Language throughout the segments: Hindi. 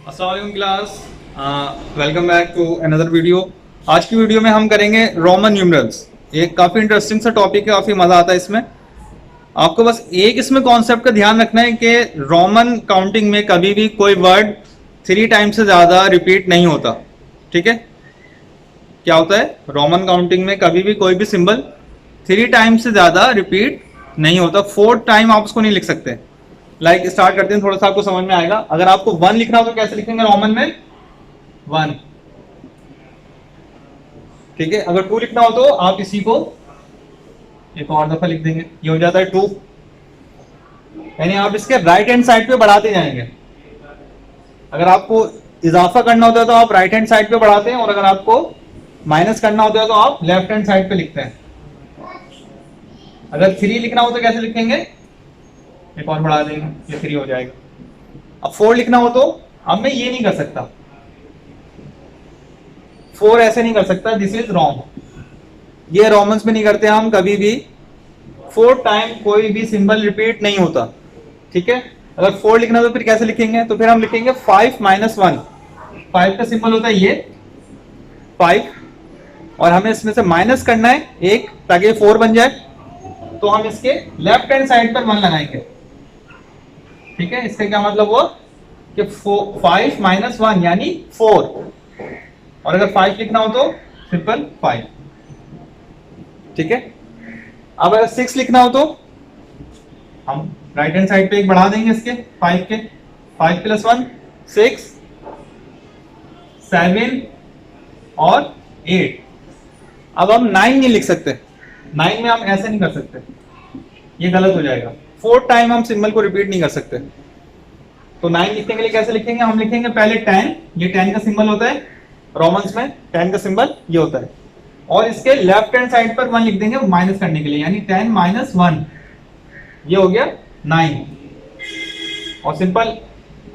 अस्सलाम वालेकुम class. Welcome back to another video. आज की वीडियो में हम करेंगे रोमन न्यूमरल्स। एक काफ़ी इंटरेस्टिंग सा टॉपिक है, काफ़ी मज़ा आता है इसमें। आपको बस एक इसमें कॉन्सेप्ट का ध्यान रखना है कि रोमन काउंटिंग में कभी भी कोई वर्ड 3 टाइम से ज़्यादा रिपीट नहीं होता। ठीक है, क्या होता है रोमन काउंटिंग में कभी भी कोई भी सिंबल 3 टाइम से ज़्यादा रिपीट नहीं होता। 4 टाइम आप उसको नहीं लिख सकते। लाइक स्टार्ट करते हैं, थोड़ा सा आपको समझ में आएगा। अगर आपको 1 लिखना हो तो कैसे लिखेंगे रोमन में? 1। ठीक है, अगर 2 लिखना हो तो आप इसी को एक और दफा लिख देंगे, ये हो जाता है 2। यानी आप इसके राइट हैंड साइड पे बढ़ाते जाएंगे। अगर आपको इजाफा करना होता है तो आप राइट हैंड साइड पे बढ़ाते हैं, और अगर आपको माइनस करना होता है तो आप लेफ्ट हैंड साइड पे लिखते हैं। अगर 3 लिखना हो तो कैसे लिखेंगे? एक और बढ़ा देंगे, ये 3 हो जाएगा। अब 4 लिखना हो तो अब मैं ये नहीं कर सकता, 4 ऐसे नहीं कर सकता, दिस इज रॉन्ग। ये रोमन्स में नहीं करते हम कभी भी। 4 टाइम कोई भी सिंबल रिपीट नहीं होता। ठीक है, अगर 4 लिखना तो फिर कैसे लिखेंगे? तो फिर हम लिखेंगे 5 - 1। 5 का सिंबल होता है ये 5, और हमें इसमें से माइनस करना है एक, ताकि 4 बन जाए। तो हम इसके लेफ्ट हैंड साइड पर 1 लगाएंगे। ठीक है, इसका क्या मतलब हुआ कि 5 - 1 यानी 4। और अगर 5 लिखना हो तो सिंपल 5। ठीक है, अब अगर 6 लिखना हो तो हम राइट हैंड साइड पे एक बढ़ा देंगे इसके 5 के। 5 + 1 6, 7 और 8। अब हम 9 नहीं लिख सकते। 9 में हम ऐसे नहीं कर सकते, ये गलत हो जाएगा। 4 टाइम हम सिंबल को रिपीट नहीं कर सकते। तो 9 लिखने के लिए कैसे लिखेंगे? हम लिखेंगे पहले 10। ये 10 का सिंबल होता है रोमन्स में, 10 का सिंबल ये होता है। और इसके लेफ्ट हैंड साइड पर 1 लिख देंगे माइनस करने के लिए, यानी 10 - 1, ये हो गया 9। और सिंपल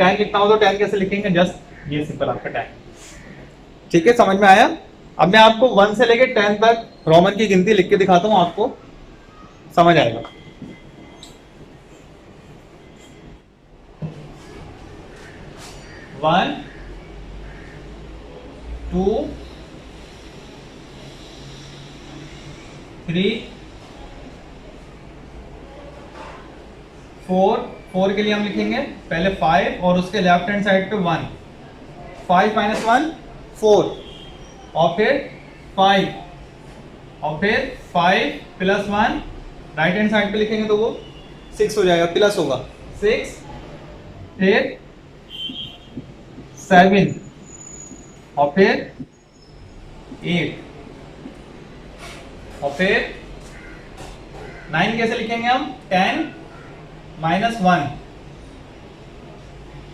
10 लिखना हो तो 10 कैसे लिखेंगे? जस्ट ये सिंपल आपका 10। ठीक है, समझ में आया? अब मैं आपको 1 से लेके 10 तक रोमन की गिनती लिख के दिखाता हूं, आपको समझ आएगा। 1 2 3 4। 4 के लिए हम लिखेंगे पहले 5 और उसके लेफ्ट हैंड साइड पे 1। 5 - 1 4, और फिर 5, और फिर 5 + 1 राइट हैंड साइड पे लिखेंगे तो वो 6 हो जाएगा, प्लस होगा 6। फिर 7, और फिर 8, और फिर 9 कैसे लिखेंगे हम? 10 - 1।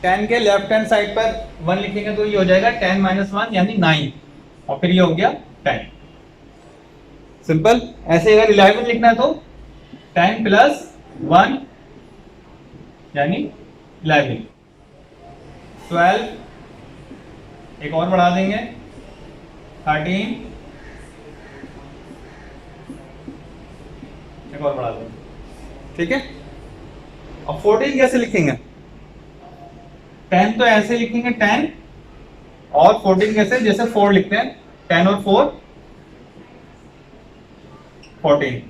10 के लेफ्ट हैंड साइड पर 1 लिखेंगे तो ये हो जाएगा 10 - 1 यानी 9, और फिर ये हो गया 10। सिंपल। ऐसे अगर 11 लिखना है तो 10 + 1 यानी 11। 12, एक और बढ़ा देंगे 13, एक और बढ़ा देंगे। ठीक है, अब 14 कैसे लिखेंगे? 10 तो ऐसे लिखेंगे 10, और 14 कैसे? जैसे 4 लिखते हैं, 10 और 4 14।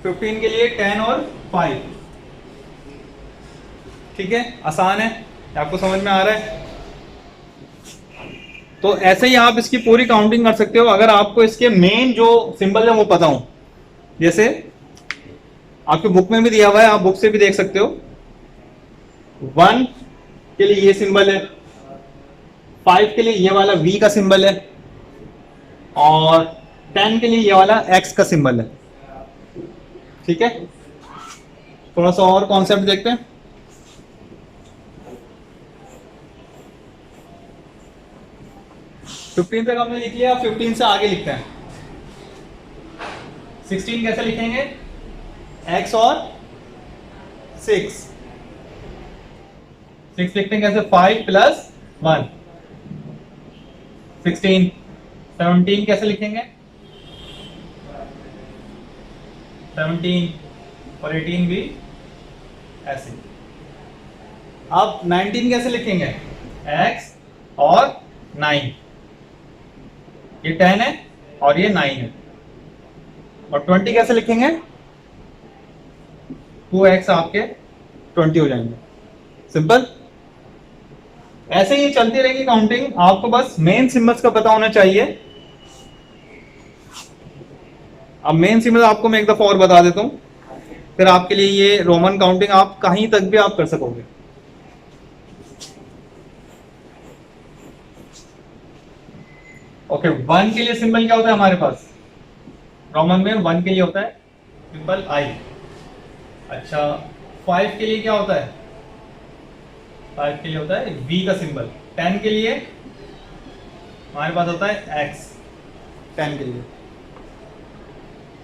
15 के लिए 10 और 5। ठीक है, आसान है, आपको समझ में आ रहा है? तो ऐसे ही आप इसकी पूरी काउंटिंग कर सकते हो, अगर आपको इसके मेन जो सिंबल है वो पता हो। जैसे आपकी बुक में भी दिया हुआ है, आप बुक से भी देख सकते हो। 1 के लिए ये सिंबल है, 5 के लिए ये वाला V का सिंबल है, और 10 के लिए ये वाला X का सिंबल है। ठीक है, थोड़ा सा और कॉन्सेप्ट देखते हैं। 15 तक हमने लिख लिया, 15 से आगे लिखते हैं। 16 कैसे लिखेंगे? X और 6। 6 लिखते हैं कैसे? 5 + 1 16। 17 कैसे लिखेंगे? 17 और 18 भी ऐसे। अब 19 कैसे लिखेंगे? x और 9, ये 10 है और ये 9 है। और 20 कैसे लिखेंगे? 2x आपके 20 हो जाएंगे, सिंपल। ऐसे ही चलती रहेगी काउंटिंग, आपको बस मेन सिंबल्स का पता होना चाहिए। अब मेन सिंबल आपको मैं एक दफा और बता देता हूं, फिर आपके लिए ये रोमन काउंटिंग आप कहीं तक भी आप कर सकोगे। ओके, 1 के लिए सिंबल क्या होता है हमारे पास? रोमन में 1 के लिए होता है सिंबल I। अच्छा, 5 के लिए क्या होता है? 5 के लिए होता है V का सिंबल। 10 के लिए हमारे पास होता है X, 10 के लिए।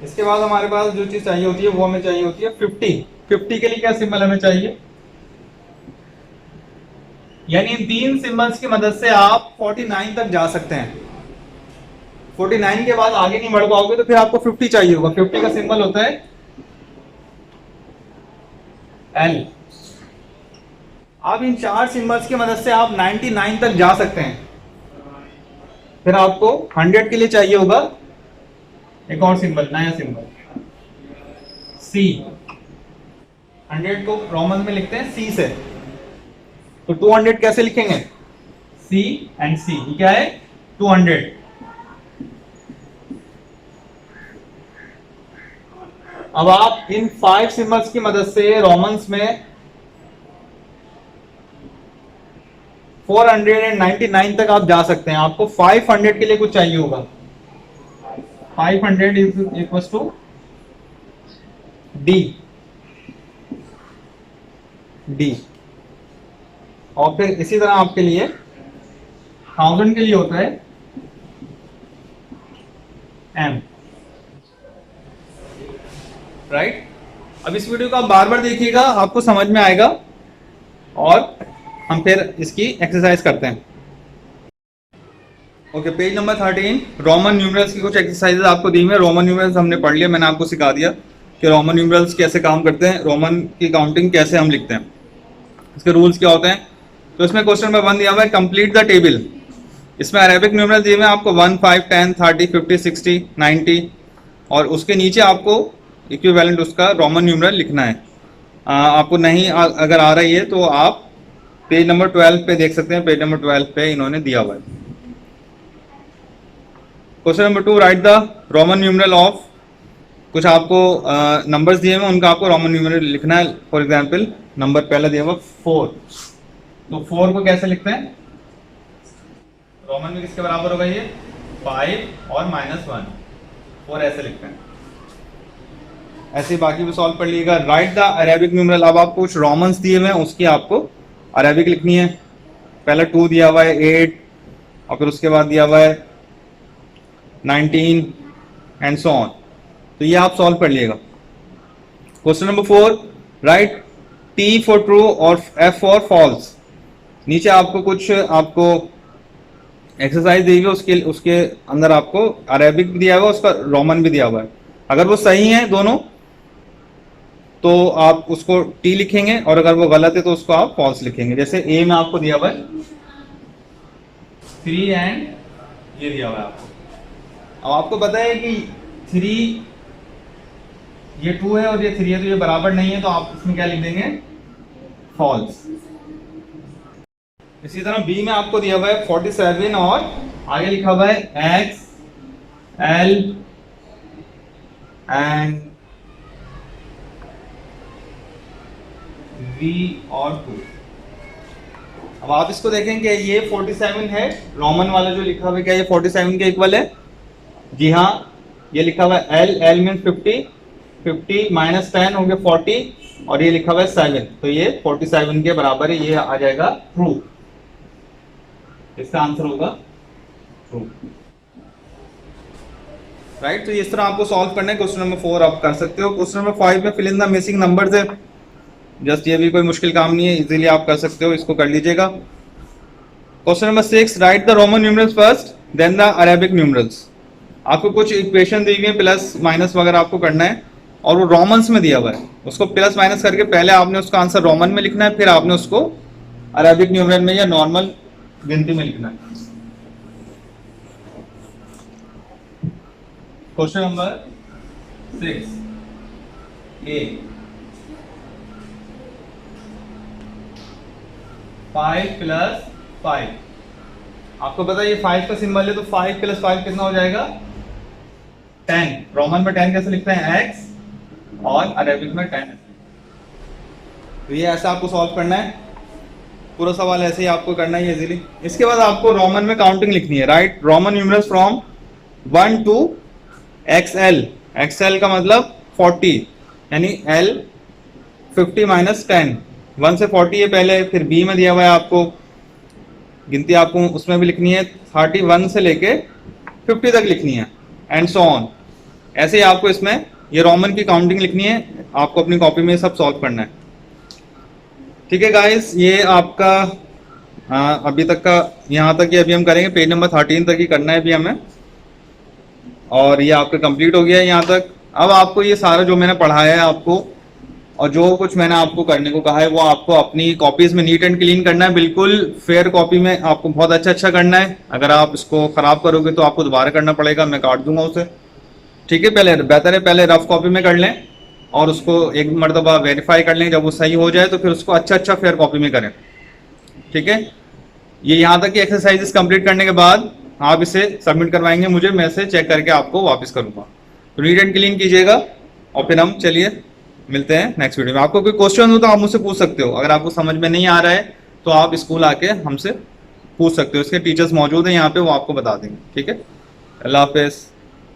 इसके बाद हमारे पास जो चीज चाहिए होती है वो हमें चाहिए होती है 50। 50 के लिए क्या सिंबल हमें चाहिए? यानी इन 3 सिंबल्स की मदद से आप 49 तक जा सकते हैं। 49 के बाद आगे नहीं बढ़ पाओगे तो फिर आपको 50 चाहिए होगा। 50 का सिंबल होता है L। अब इन 4 सिंबल्स की मदद से आप 99 तक जा सकते हैं। फिर आपको 100 के लिए चाहिए होगा एक और सिंबल, नया सिंबल C। 100 को रोमन में लिखते हैं C से, तो 200 कैसे लिखेंगे? C एंड C, ये क्या है? 200। अब आप इन 5 सिंबल्स की मदद से रोमन्स में 499 तक आप जा सकते हैं। आपको 500 के लिए कुछ चाहिए होगा। 500 इज इक्वल टू D। और फिर इसी तरह आपके लिए 1000 के लिए होता है M, राइट। अब इस वीडियो को आप बार बार देखिएगा, आपको समझ में आएगा और हम फिर इसकी एक्सरसाइज करते हैं। Okay, page number 13, Roman numerals की कुछ एक्सरसाइजेज आपको दी हुई है। रोमन न्यूमरल्स हमने पढ़ लिया, मैंने आपको सिखा दिया कि रोमन न्यूमरल्स कैसे काम करते हैं, रोमन की काउंटिंग कैसे हम लिखते हैं, इसके रूल्स क्या होते हैं। तो इसमें क्वेश्चन नंबर 1 दिया हुआ है, कंप्लीट द टेबल। इसमें अरेबिक न्यूमरल दिए हुए हैं आपको 1, 5, 10, 30, 50, 60, 90 और उसके नीचे आपको इक्विवेलेंट उसका रोमन न्यूमरल लिखना है। आपको नहीं अगर आ रही है तो आप पेज नंबर 12 पे देख सकते हैं। पेज नंबर 12 पे इन्होंने दिया हुआ है। Question number 2, right the Roman numeral of. कुछ आपको नंबर्स दिए हुए हैं, उनका आपको रोमन न्यूमरल लिखना है। फॉर एग्जांपल नंबर पहला दिया हुआ 4, तो 4 को कैसे लिखते हैं? रोमन में किसके बराबर होगा ये? 5 और -1, 4 ऐसे लिखते हैं। ऐसे बाकी भी सॉल्व कर लीजिएगा। Right the Arabic numeral. अब आपको कुछ रोमन्स दिए हुए हैं, उसकी आपको अरेबिक लिखनी है। पहला 2 दिया हुआ है, 8 और फिर उसके बाद दिया हुआ है 19 एंड सो ऑन। तो ये आप सॉल्व कर लीजिएगा। Question number 4, right T for true और F फॉर फॉल्स। नीचे आपको कुछ आपको एक्सरसाइज दी हुई, उसके अंदर आपको अरेबिक भी दिया हुआ है, उसका रोमन भी दिया हुआ है। अगर वो सही है दोनों तो आप उसको T लिखेंगे और अगर वो गलत है तो उसको आप फॉल्स लिखेंगे। जैसे A में आपको दिया हुआ है 3 एंड ये दिया हुआ है आपको। अब आपको पता है कि 3 ये 2 है और ये 3 है, तो ये बराबर नहीं है, तो आप इसमें क्या लिख देंगे? फॉल्स। इसी तरह B में आपको दिया हुआ है 47 और आगे लिखा हुआ है X, L एंड V और 2। अब आप इसको देखेंगे, ये 47 है, रोमन वाला जो लिखा हुआ है क्या ये 47 के इक्वल है? जी हाँ, ये लिखा हुआ है L, L मीन्स 50, 50 -10 हो गया 40 और ये लिखा हुआ है 7, तो ये 47 के बराबर है, ये आ जाएगा ट्रू। इसका आंसर होगा ट्रू, राइट। तो इस तरह आपको सॉल्व करना है। क्वेश्चन नंबर 4 आप कर सकते हो। क्वेश्चन नंबर 5 में fill in the missing numbers है। जस्ट ये भी कोई मुश्किल काम नहीं है, इजीली आप कर सकते हो, इसको कर लीजिएगा। Question number 6, write the Roman numerals first then the Arabic numerals. आपको कुछ इक्वेशन दी हुई है, प्लस माइनस वगैरह आपको करना है और वो रोमन्स में दिया हुआ है, उसको प्लस माइनस करके पहले आपने उसका आंसर रोमन में लिखना है, फिर आपने उसको अरेबिक न्यूमरल में या नॉर्मल गिनती में लिखना है। क्वेश्चन नंबर 6 ए 5 + 5। आपको पता है ये 5 का सिंबल है, तो 5 + 5 कितना हो जाएगा 10। रोमन में 10 कैसे लिखते हैं x, और अरेबिक में 10। तो ये ऐसा आपको सॉल्व करना है, पूरा सवाल ऐसे ही आपको करना है इजीली। इसके बाद आपको रोमन में काउंटिंग लिखनी है, right. Roman numerals from 1 to XL। XL का मतलब 40, यानी L 50 - 10। 1 से 40 है पहले, फिर B में दिया हुआ है आपको गिनती, आपको उसमें भी लिखनी है 31 से लेके 50 तक लिखनी है, एंड सो ऑन। ऐसे ही आपको इसमें ये रोमन की काउंटिंग लिखनी है, आपको अपनी कॉपी में सब सॉल्व करना है। ठीक है गाइस, ये आपका अभी तक का यहाँ तक ही अभी हम करेंगे, पेज नंबर 13 तक ही करना है अभी हमें, और ये आपका कंप्लीट हो गया है यहाँ तक। अब आपको ये सारा जो मैंने पढ़ाया है आपको, और जो कुछ मैंने आपको करने को कहा है, वो आपको अपनी कॉपीज में नीट एंड क्लीन करना है, बिल्कुल फेयर कॉपी में आपको बहुत अच्छा करना है। अगर आप इसको खराब करोगे तो आपको दोबारा करना पड़ेगा, मैं काट दूंगा उसे। ठीक है, पहले बेहतर है पहले रफ कॉपी में कर लें, और उसको एक मरतबा वेरीफाई कर लें, जब वो सही हो जाए तो फिर उसको अच्छा फेयर कॉपी में करें। ठीक है, ये यहाँ तक की एक्सरसाइजेस कंप्लीट करने के बाद आप इसे सबमिट करवाएंगे मुझे, मैं इसे चेक करके आपको वापस करूंगा। तो नीट एंड क्लीन कीजिएगा, और फिर हम चलिए मिलते हैं नेक्स्ट वीडियो में। आपको कोई क्वेश्चन हो तो आप मुझसे पूछ सकते हो, अगर आपको समझ में नहीं आ रहा है तो आप स्कूल आके हमसे पूछ सकते हो, इसके टीचर्स मौजूद हैं यहाँ पे, वो आपको बता देंगे। ठीक है, अल्लाह हाफिज़।